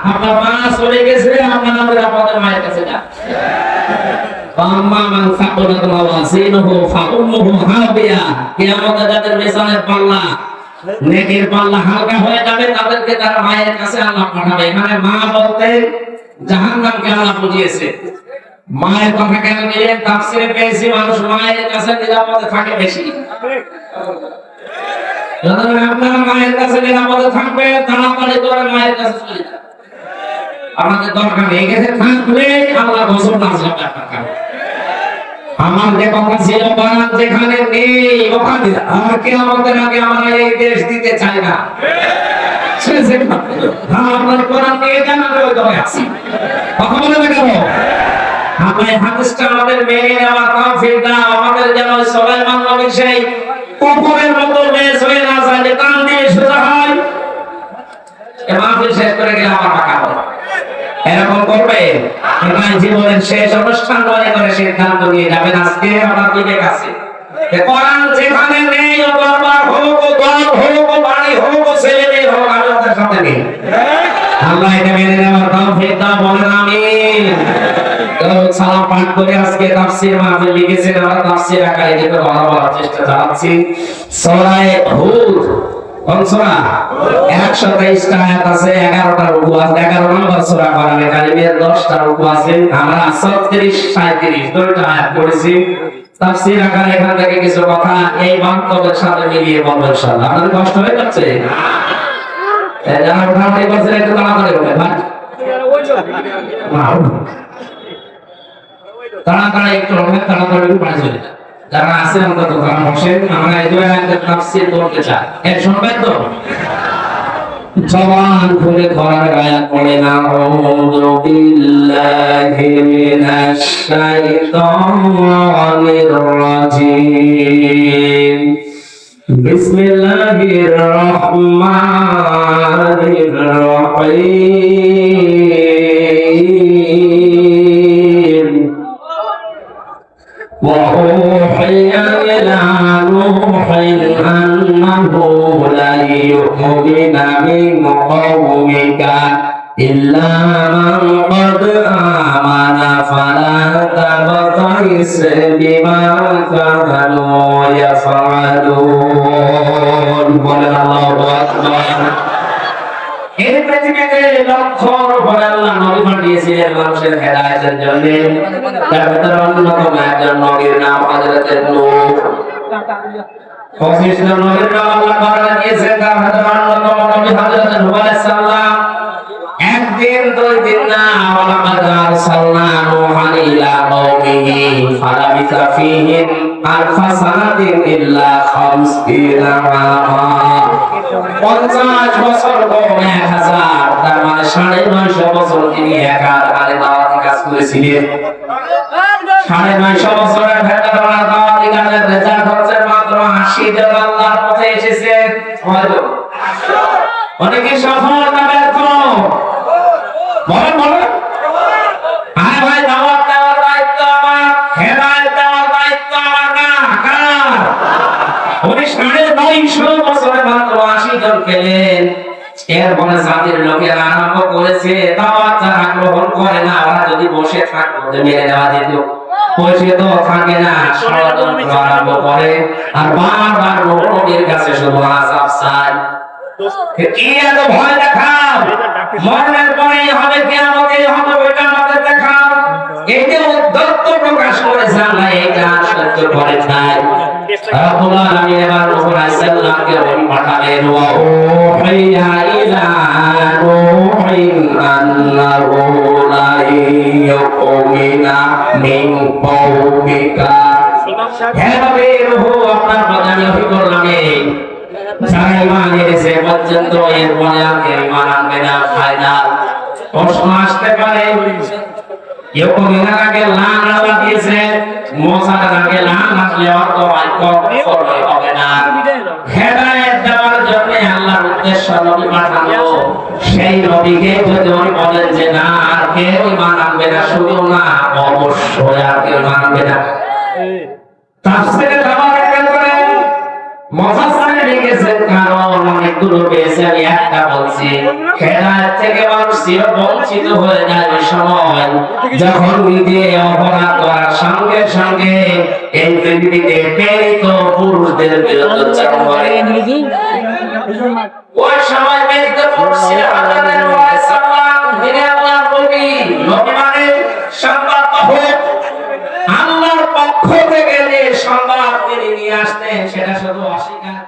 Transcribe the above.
আপনার মা চলে গেছে, আপনার আপনাদের মায়ের কাছে যান। মান সাকুলাত মাওয়াজিনুহু ফাউম্মুহু হাবিয়া। কিয়ামতে যাদের মিজানের পাল্লা, নেকির পাল্লা হালকা হয়ে যাবে, তাদেরকে তার মায়ের কাছে আল্লাহ পাঠাবে। এখানে মা বলতে জাহান্নামকে আল্লাহ বুঝিয়েছে। মায়ের কথা কেন নিলেন? তাফসীরে পেয়েছি মানুষ মায়ের কাছে নিরাপদে থাকে বেশি। যখন আপনারা মায়ের কাছে নিরাপদে থাকবে, তাড়াতাড়ি করে মায়ের কাছে চলে যান। আমাদের দরকার নেই, গেছে থাকলে আল্লাহ গোসল নাজল আপনার। আমার যে কথা ছিল, বারাত যেখানে নেই ওখানে, আর কিয়ামতের আগে আমরা এই দেশ দিতে চাই না। আপনার কোরআন নিয়ে জানাবে ওই দলে আছি, কথা বলে দেখাব। আমরা এই হাদিসটা আমাদের মেনে নেওয়া তৌফিক দাও। আমাদের যেন সুলাইমান নবী সেই কুকুরের মতো মেষ হয়ে না যায়, যে কান দিয়ে সোজা হয়, এ মাহফিল শেষ করে গেলে আমার টাকা হবে। এরকম করবে? এবার জীবনের শেষ অনুষ্ঠান মনে করে সিদ্ধান্ত নিয়ে যাবেন। আজকে আমার বিবেক আছে, কোরআন যেখানে নেই, ও দরবার হোক, ও দল হোক, ও বাড়ি হোক, ও ছেলে মেয়ে হোক, আমি ওদের সাথে নেই। আল্লাহ এটা মেনে নেওয়ার তৌফিক দাও, বলেন আমিন। সালাম পাঠ করে আজকে তাফসীর মাহফিল লিখেছেন, আমরা তাফসীর আকারে যেটা বলার চেষ্টা চালাচ্ছি। সূরা হুদ, কোন সূরা? 123টা আয়াত আছে, 11টা রুকু আছে, 11 নম্বর সূরা কোরআনে কারীমের 10টা রুকু আছে। আমরা 36 37 দুইটা আয়াত পড়েছি। তাফসীর আকারে এখান থেকে কিছু কথা এই বাস্তবের সাথে মিলিয়ে বলবো ইনশাআল্লাহ। আপনাদের কষ্ট হয়ে যাচ্ছে? যারা উঠাউঠি করছেন একটু তাড়াতাড়ি বলেন, ভাই তাড়াতাড়ি একটু হবে, তাড়াতাড়ি পানি চলে যায়। যারা আছে অন্তত তারা বসেন। আমরা এই দুই আয়াতের তাফসীর করতে চাই, এর শুনবেন তো? জবান খুলে কোরআনের আয়াত পড়ে না। আউযু বিল্লাহি মিনাশ শাইতানির রাজীম। বিসমিল্লাহির রহমানির রহিম। وأوحي إلى نوح أنه لن يؤمن من قومك إلا من قد آمن فلا تبتئس بما كانوا يفعلون. বলেন আল্লাহু আকবার। এই পৃথিবীতে লক্ষর উপরে আল্লাহ নবী পাঠিয়েছিলেন মানুষের হেদায়েতের জন্য। তার ভিতরে অন্যতম একজন নবীর নাম হযরত নূহ। 25 জন নবীর নাম আল্লাহ কোরআনে দিয়েছেন, তার ভিতরে অন্যতম নবী হযরত নূহ আলাইহিস সালাম। একদিন দুই দিন না, ওয়ালাকাদ আরসালনা নূহান ইলা কওমিহি ফালাবিসা ফীহিম আলফা সানাতিন ইল্লা 50 আমা। 50 বছর কম 1000, তার মানে 950 বছর তিনি একা আলে দাওয়াতি কাজ করেছিলেন। 950 বছরের ভেতরে দাওয়াতি কাজের রেজাল্ট হচ্ছে মাত্র 80 জন আল্লাহর পথে এসেছে। হয়তো অনেকে সফল না ব্যর্থ? বলেন বলেন। আরে ভাই, দাওয়াত দেওয়ার দায়িত্ব আমার, হেদায়েত দেওয়ার দায়িত্ব আমার না। কার? উনি 950 বছরে মাত্র 80 জন পেলেন। এরপরে জাতির লোকেরা আরম্ভ করেছে, দাওয়াত যারা গ্রহণ করে না, ওরা যদি বসে থাকতো মেরে দেওয়া যেত। বসে তো থাকে না, ষড়যন্ত্র আরম্ভ করে, আর বারবার নবীর কাছে শুধু আযাব চায়। কি এত ভয় দেখাও? মরণের পরেই হবে, কিয়ামতেই হবে, ওইটা আমাদের দেখাও। এই যে উদ্যত্ত প্রকাশ করেছে আল্লাহ, এইটা সহ্য করে নাই। রব্বুল আলামিন এবার নূহ আলাইহিস সালামকে পাঠালেন। ওয়া উহিয়া ইলা নূহিন আন্নাহু লা ইউমিনা মিন কওমিকা। হে নবী নূহ, আপনার প্রতি আমি ওহী করলাম, যারা ঈমান এনেছে পর্যন্ত এরপরে আর কেউ ঈমান আনবে না। ফাইনাল প্রশ্ন আসতে পারে, ইউমিনার আগে লান আল্লাহ দিয়েছে, মুসার আগে লান আসলে অর্থ হবে না। হেদায়েত দেওয়ার জন্য আল্লাহর উদ্দেশ্য নবী পাঠানো। সেই নবীকে যদি উনি বলেন যে না আর কেউ ঈমান আনবে না, শুধু না অবশ্যই আর কেউ ঈমান আনবে না। তাফসীরে তাবারাক করে মুফাসসির লিখেছেন, কারণ অনেকগুলো পেয়েছে, আমি একটা বলছি। হেদায়েত থেকে মানুষ চিরবঞ্চিত হয়ে যায় ওই সময় যখন নিজে অপরাধ করার সঙ্গে সঙ্গে এই পৃথিবীতে প্রেরিত পুরুষদের বিরুদ্ধে উচ্চারণ করে। ওই সময় প্রেরিত পুরুষ ছিল হযরত নূহ সাল্লাম, যিনি আল্লাহর নবী। নবী মানে সংবাদ বাহক। আল্লাহর পক্ষ থেকে যে সংবাদ তিনি নিয়ে আসতেন সেটা শুধু অস্বীকার